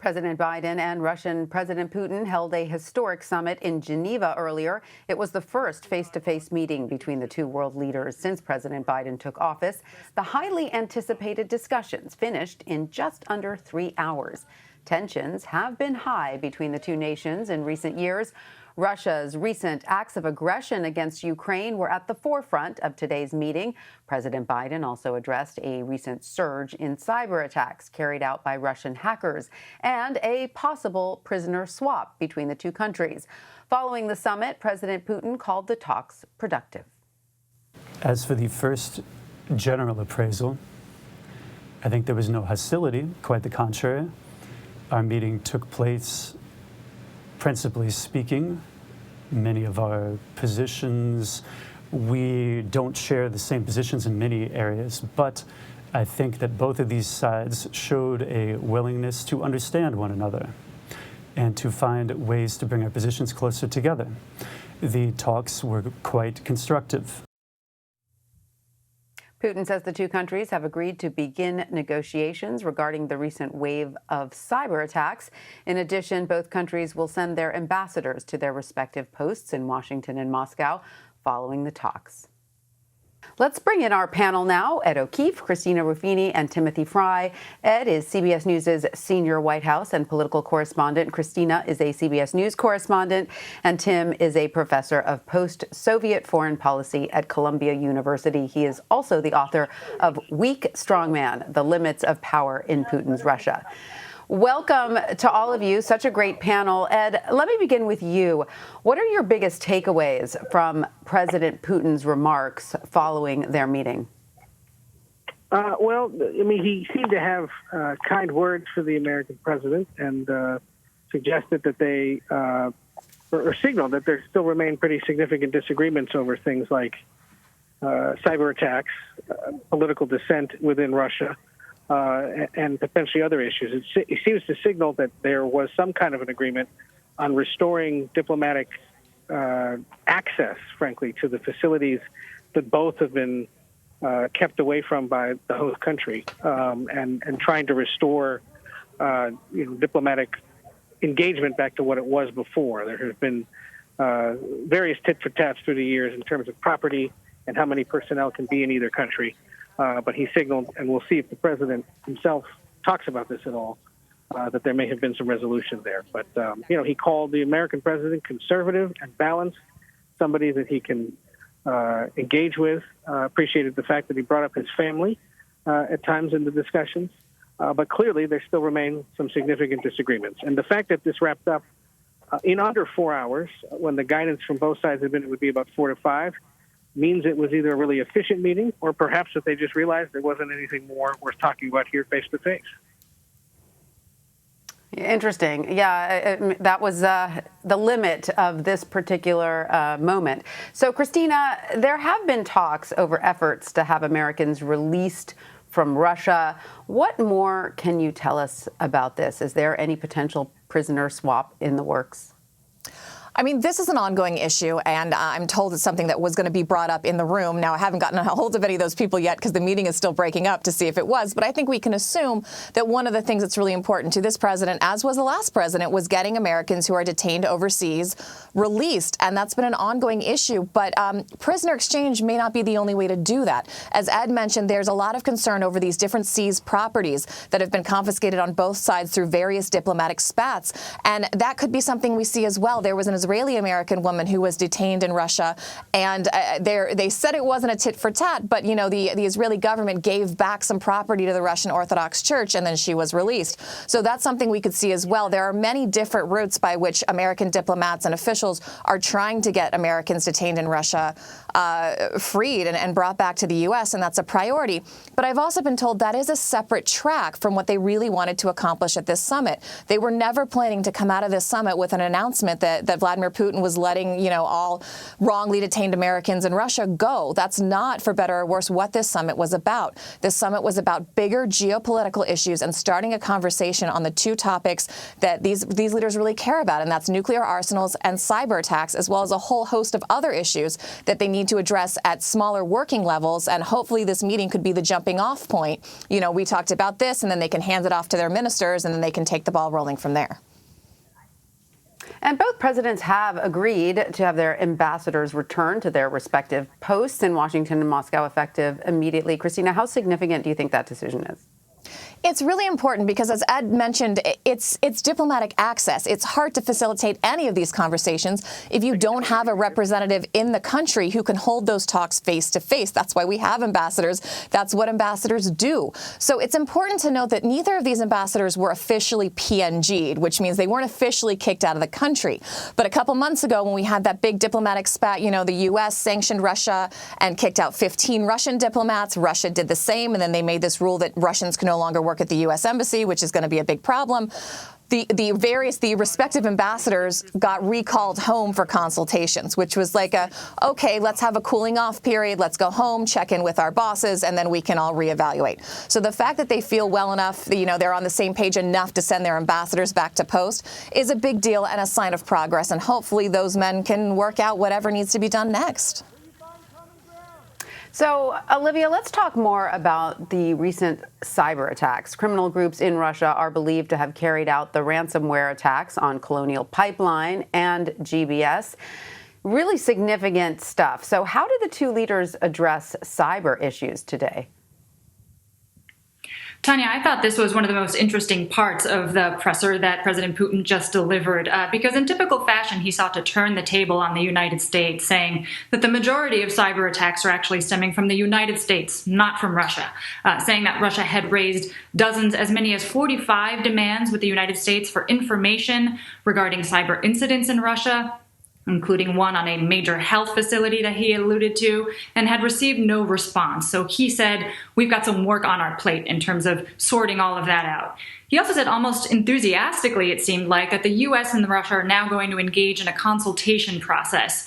President Biden and Russian President Putin held a historic summit in Geneva earlier. It was the first face-to-face meeting between the two world leaders since President Biden took office. The highly anticipated discussions finished in just under 3 hours. Tensions have been high between the two nations in recent years. Russia's recent acts of aggression against Ukraine were at the forefront of today's meeting. President Biden also addressed a recent surge in cyber attacks carried out by Russian hackers and a possible prisoner swap between the two countries. Following the summit, President Putin called the talks productive. As for the first general appraisal, I think there was no hostility, quite the contrary. Our meeting took place, principally speaking, many of our positions, we don't share the same positions in many areas, but I think that both of these sides showed a willingness to understand one another and to find ways to bring our positions closer together. The talks were quite constructive. Putin says the two countries have agreed to begin negotiations regarding the recent wave of cyber attacks. In addition, both countries will send their ambassadors to their respective posts in Washington and Moscow following the talks. Let's bring in our panel now. Ed O'Keefe, Christina Ruffini, and Timothy Frye. Ed is CBS News' senior White House and political correspondent. Christina is a CBS News correspondent. And Tim is a professor of post-Soviet foreign policy at Columbia University. He is also the author of Weak Strongman, The Limits of Power in Putin's Russia. Welcome to all of you. Such a great panel. Ed, let me begin with you. What are your biggest takeaways from President Putin's remarks following their meeting? Well, I mean, he seemed to have kind words for the American president and suggested that they, or signaled that there still remain pretty significant disagreements over things like cyber attacks, political dissent within Russia, and potentially other issues. It seems to signal that there was some kind of an agreement on restoring diplomatic access, frankly, to the facilities that both have been kept away from by the host country, and trying to restore diplomatic engagement back to what it was before. There have been various tit-for-tats through the years in terms of property and how many personnel can be in either country. But he signaled, and we'll see if the president himself talks about this at all, that there may have been some resolution there. But, he called the American president conservative and balanced, somebody that he can engage with, appreciated the fact that he brought up his family at times in the discussions. But clearly, there still remain some significant disagreements. And the fact that this wrapped up in under 4 hours, when the guidance from both sides had been it would be about 4 to 5, means it was either a really efficient meeting or perhaps that they just realized there wasn't anything more worth talking about here face to face. Interesting. Yeah, that was the limit of this particular moment. So, Christina, there have been talks over efforts to have Americans released from Russia. What more can you tell us about this? Is there any potential prisoner swap in the works? I mean, this is an ongoing issue, and I'm told it's something that was going to be brought up in the room. Now, I haven't gotten a hold of any of those people yet because the meeting is still breaking up to see if it was. But I think we can assume that one of the things that's really important to this president, as was the last president, was getting Americans who are detained overseas released. And that's been an ongoing issue. But prisoner exchange may not be the only way to do that. As Ed mentioned, there's a lot of concern over these different seized properties that have been confiscated on both sides through various diplomatic spats. And that could be something we see as well. There was an Israeli-American woman who was detained in Russia, and they said it wasn't a tit-for-tat, but, the Israeli government gave back some property to the Russian Orthodox Church, and then she was released. So that's something we could see as well. There are many different routes by which American diplomats and officials are trying to get Americans detained in Russia freed and brought back to the U.S., and that's a priority. But I've also been told that is a separate track from what they really wanted to accomplish at this summit. They were never planning to come out of this summit with an announcement that Vladimir Vladimir Putin was letting, all wrongly detained Americans in Russia go. That's not, for better or worse, what this summit was about. This summit was about bigger geopolitical issues and starting a conversation on the two topics that these leaders really care about, and that's nuclear arsenals and cyber attacks, as well as a whole host of other issues that they need to address at smaller working levels. And hopefully this meeting could be the jumping off point. We talked about this, and then they can hand it off to their ministers, and then they can take the ball rolling from there. And both presidents have agreed to have their ambassadors return to their respective posts in Washington and Moscow effective immediately. Christina, how significant do you think that decision is? It's really important because, as Ed mentioned, it's diplomatic access. It's hard to facilitate any of these conversations if you don't have a representative in the country who can hold those talks face to face. That's why we have ambassadors. That's what ambassadors do. So it's important to note that neither of these ambassadors were officially PNG'd, which means they weren't officially kicked out of the country. But a couple months ago, when we had that big diplomatic spat, the U.S. sanctioned Russia and kicked out 15 Russian diplomats. Russia did the same, and then they made this rule that Russians can no longer work at the U.S. Embassy, which is going to be a big problem. The respective ambassadors got recalled home for consultations, which was like okay, let's have a cooling off period. Let's go home, check in with our bosses, and then we can all reevaluate. So the fact that they feel well enough, they're on the same page enough to send their ambassadors back to post is a big deal and a sign of progress. And hopefully those men can work out whatever needs to be done next. So, Olivia, let's talk more about the recent cyber attacks. Criminal groups in Russia are believed to have carried out the ransomware attacks on Colonial Pipeline and GBS. Really significant stuff. So how did the two leaders address cyber issues today? Tanya, I thought this was one of the most interesting parts of the presser that President Putin just delivered, because in typical fashion, he sought to turn the table on the United States, saying that the majority of cyber attacks are actually stemming from the United States, not from Russia, saying that Russia had raised dozens, as many as 45 demands with the United States for information regarding cyber incidents in Russia, including one on a major health facility that he alluded to, and had received no response. So he said, we've got some work on our plate in terms of sorting all of that out. He also said almost enthusiastically, it seemed like, that the U.S. and Russia are now going to engage in a consultation process,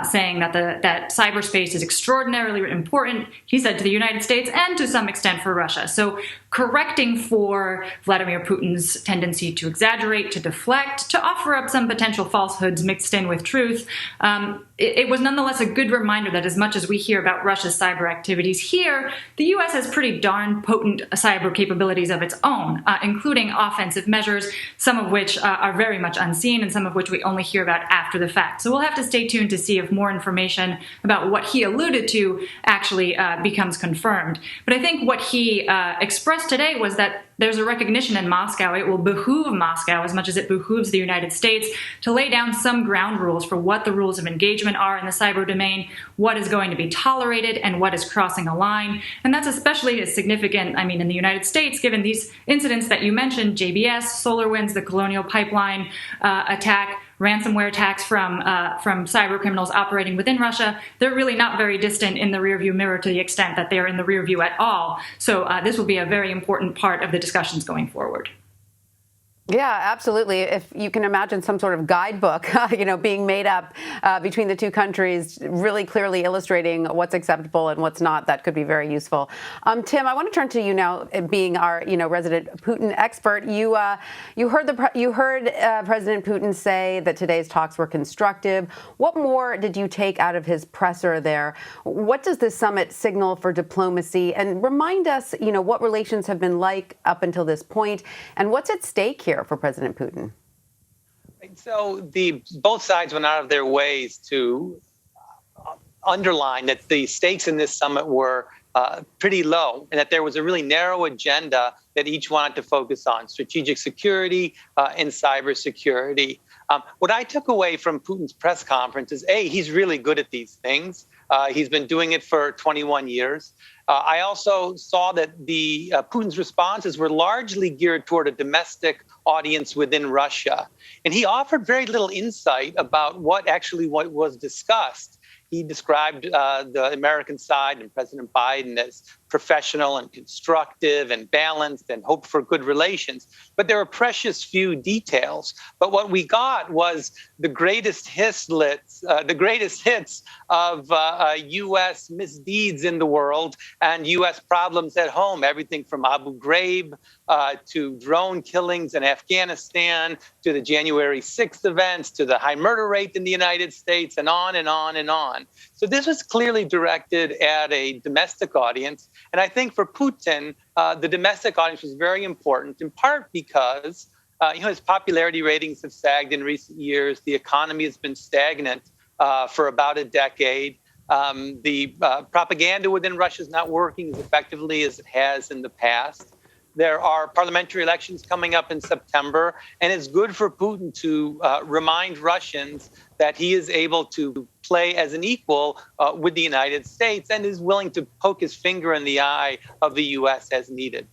saying that that cyberspace is extraordinarily important, he said, to the United States and to some extent for Russia. So correcting for Vladimir Putin's tendency to exaggerate, to deflect, to offer up some potential falsehoods mixed in with truth, it was nonetheless a good reminder that as much as we hear about Russia's cyber activities here, the U.S. has pretty darn potent cyber capabilities of its own, including offensive measures, some of which are very much unseen and some of which we only hear about after the fact. So we'll have to stay tuned to see if more information about what he alluded to actually becomes confirmed. But I think what he expressed today was that there's a recognition in Moscow. It will behoove Moscow as much as it behooves the United States to lay down some ground rules for what the rules of engagement are in the cyber domain, what is going to be tolerated, and what is crossing a line. And that's especially significant, in the United States, given these incidents that you mentioned, JBS, SolarWinds, the Colonial Pipeline attack, ransomware attacks from cyber criminals operating within Russia. They're really not very distant in the rearview mirror to the extent that they're in the rearview at all. So this will be a very important part of the discussions going forward. Yeah, absolutely. If you can imagine some sort of guidebook, being made up between the two countries, really clearly illustrating what's acceptable and what's not, that could be very useful. Tim, I want to turn to you now, being our, resident Putin expert. You heard President Putin say that today's talks were constructive. What more did you take out of his presser there? What does this summit signal for diplomacy? And remind us, what relations have been like up until this point, and what's at stake here for President Putin? So both sides went out of their ways to underline that the stakes in this summit were pretty low, and that there was a really narrow agenda that each wanted to focus on: strategic security and cybersecurity. What I took away from Putin's press conference is, he's really good at these things. He's been doing it for 21 years. I also saw that the Putin's responses were largely geared toward a domestic audience within Russia. And he offered very little insight about what was discussed. He described the American side and President Biden as professional and constructive and balanced and hoped for good relations. But there were precious few details. But what we got was the greatest hits of U.S. misdeeds in the world and U.S. problems at home, everything from Abu Ghraib to drone killings in Afghanistan, to the January 6th events, to the high murder rate in the United States, and on and on and on. So this was clearly directed at a domestic audience. And I think for Putin, the domestic audience was very important, in part because his popularity ratings have sagged in recent years. The economy has been stagnant for about a decade. The propaganda within Russia is not working as effectively as it has in the past. There are parliamentary elections coming up in September, and it's good for Putin to remind Russians that he is able to play as an equal with the United States and is willing to poke his finger in the eye of the U.S. as needed.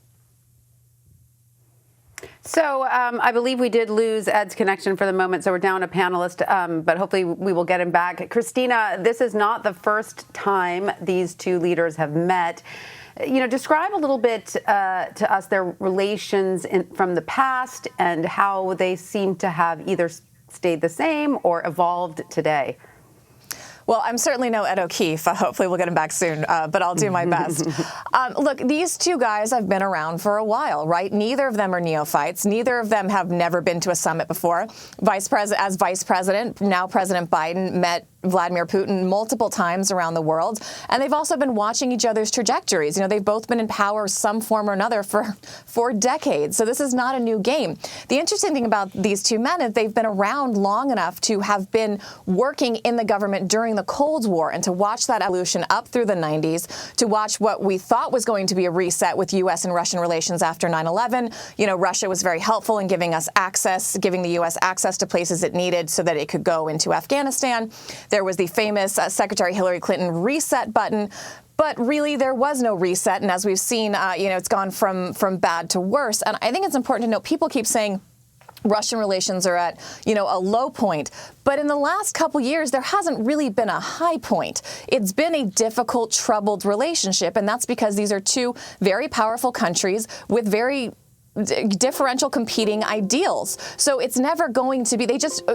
So I believe we did lose Ed's connection for the moment, so we're down a panelist, but hopefully we will get him back. Christina, this is not the first time these two leaders have met. Describe a little bit to us their relations from the past and how they seem to have either stayed the same or evolved today. Well, I'm certainly no Ed O'Keefe. Hopefully we'll get him back soon, but I'll do my best. Look, these two guys have been around for a while, right? Neither of them are neophytes. Neither of them have never been to a summit before. Vice President, now President Biden, met Vladimir Putin multiple times around the world, and they've also been watching each other's trajectories. They've both been in power some form or another for decades, so this is not a new game. The interesting thing about these two men is they've been around long enough to have been working in the government during the Cold War and to watch that evolution up through the 90s, to watch what we thought was going to be a reset with U.S. and Russian relations after 9/11. Russia was very helpful in giving the U.S. access to places it needed so that it could go into Afghanistan. There was the famous Secretary Hillary Clinton reset button, but really there was no reset. And as we've seen, it's gone from bad to worse. And I think it's important to note, people keep saying Russian relations are at, a low point. But in the last couple years, there hasn't really been a high point. It's been a difficult, troubled relationship. And that's because these are two very powerful countries with very differential competing ideals. So it's never going to be,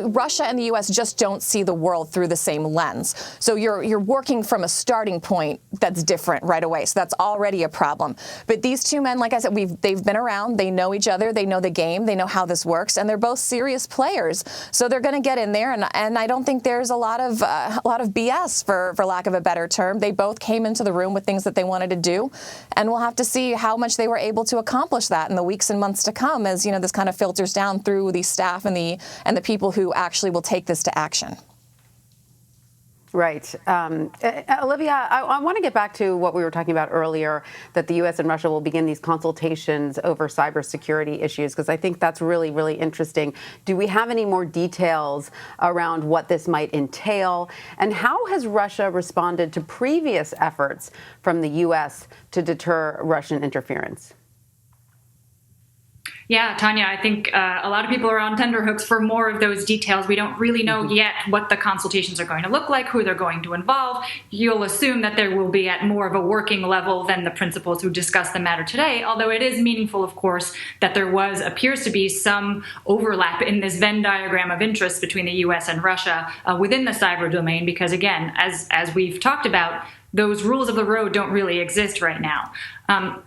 Russia and the U.S. just don't see the world through the same lens. So you're working from a starting point that's different right away. So that's already a problem. But these two men, like I said, they've been around, they know each other, they know the game, they know how this works, and they're both serious players. So they're going to get in there, and I don't think there's a lot of BS, for lack of a better term. They both came into the room with things that they wanted to do, and we'll have to see how much they were able to accomplish that in the weeks and months to come, as this kind of filters down through the staff and the people who actually will take this to action. Right. Olivia, I want to get back to what we were talking about earlier, that the U.S. and Russia will begin these consultations over cybersecurity issues, because I think that's really, really interesting. Do we have any more details around what this might entail? And how has Russia responded to previous efforts from the U.S. to deter Russian interference? Yeah, Tanya, I think a lot of people are on tenterhooks for more of those details. We don't really know yet what the consultations are going to look like, who they're going to involve. You'll assume that there will be at more of a working level than the principals who discussed the matter today, although it is meaningful, of course, that there appears to be some overlap in this Venn diagram of interest between the U.S. and Russia within the cyber domain, because, again, as we've talked about, those rules of the road don't really exist right now.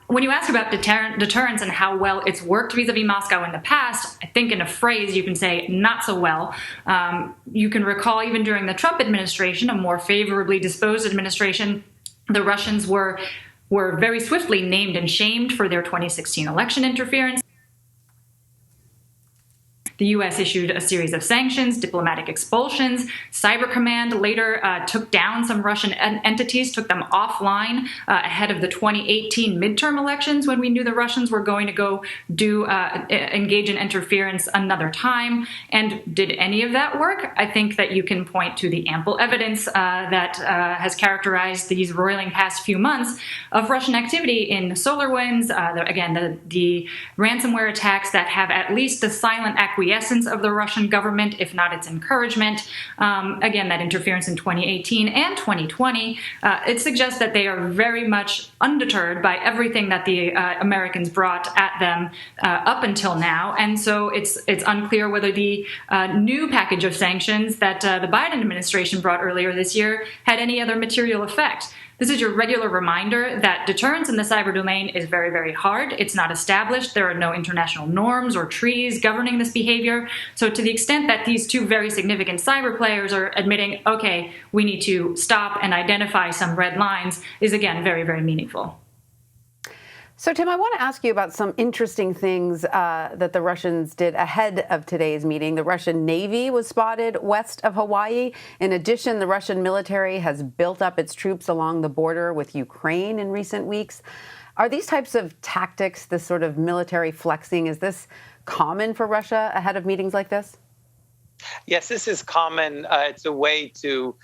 When you ask about deterrence and how well it's worked vis-a-vis Moscow in the past, I think in a phrase you can say not so well. You can recall even during the Trump administration, a more favorably disposed administration, the Russians were very swiftly named and shamed for their 2016 election interference. The U.S. issued a series of sanctions, diplomatic expulsions. Cyber Command later took down some Russian entities, took them offline ahead of the 2018 midterm elections, when we knew the Russians were going to go engage in interference another time. And did any of that work? I think that you can point to the ample evidence that has characterized these roiling past few months of Russian activity in SolarWinds, the ransomware attacks that have at least the silent acquiescence acquiescence of the Russian government, if not its encouragement. Again, that interference in 2018 and 2020, it suggests that they are very much undeterred by everything that the Americans brought at them up until now. And so it's unclear whether the new package of sanctions that the Biden administration brought earlier this year had any other material effect. This is your regular reminder that deterrence in the cyber domain is very, very hard. It's not established. There are no international norms or treaties governing this behavior. So to the extent that these two very significant cyber players are admitting, okay, we need to stop and identify some red lines, is again very, very meaningful. So, Tim, I want to ask you about some interesting things that the Russians did ahead of today's meeting. The Russian Navy was spotted west of Hawaii. In addition, the Russian military has built up its troops along the border with Ukraine in recent weeks. Are these types of tactics, this sort of military flexing, is this common for Russia ahead of meetings like this? Yes, this is common. It's a way to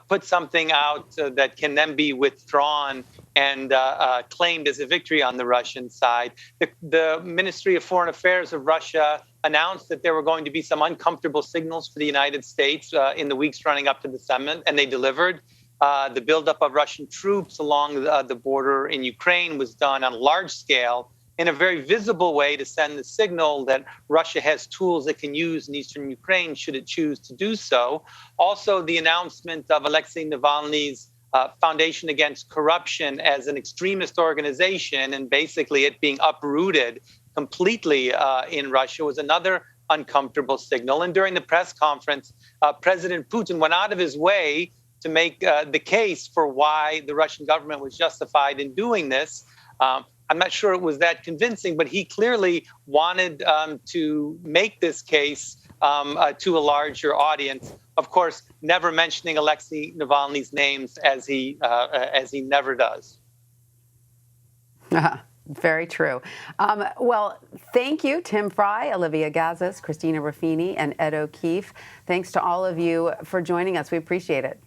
put something out that can then be withdrawn and claimed as a victory on the Russian side. The Ministry of Foreign Affairs of Russia announced that there were going to be some uncomfortable signals for the United States in the weeks running up to the summit, and they delivered. The buildup of Russian troops along the border in Ukraine was done on a large scale in a very visible way to send the signal that Russia has tools it can use in eastern Ukraine should it choose to do so. Also, the announcement of Alexei Navalny's Foundation Against Corruption as an extremist organization and basically it being uprooted completely in Russia was another uncomfortable signal. And during the press conference, President Putin went out of his way to make the case for why the Russian government was justified in doing this. I'm not sure it was that convincing, but he clearly wanted to make this case to a larger audience. Of course, never mentioning Alexei Navalny's names as he never does. Very true. Well, thank you, Tim Frye, Olivia Gazis, Christina Ruffini, and Ed O'Keefe. Thanks to all of you for joining us. We appreciate it.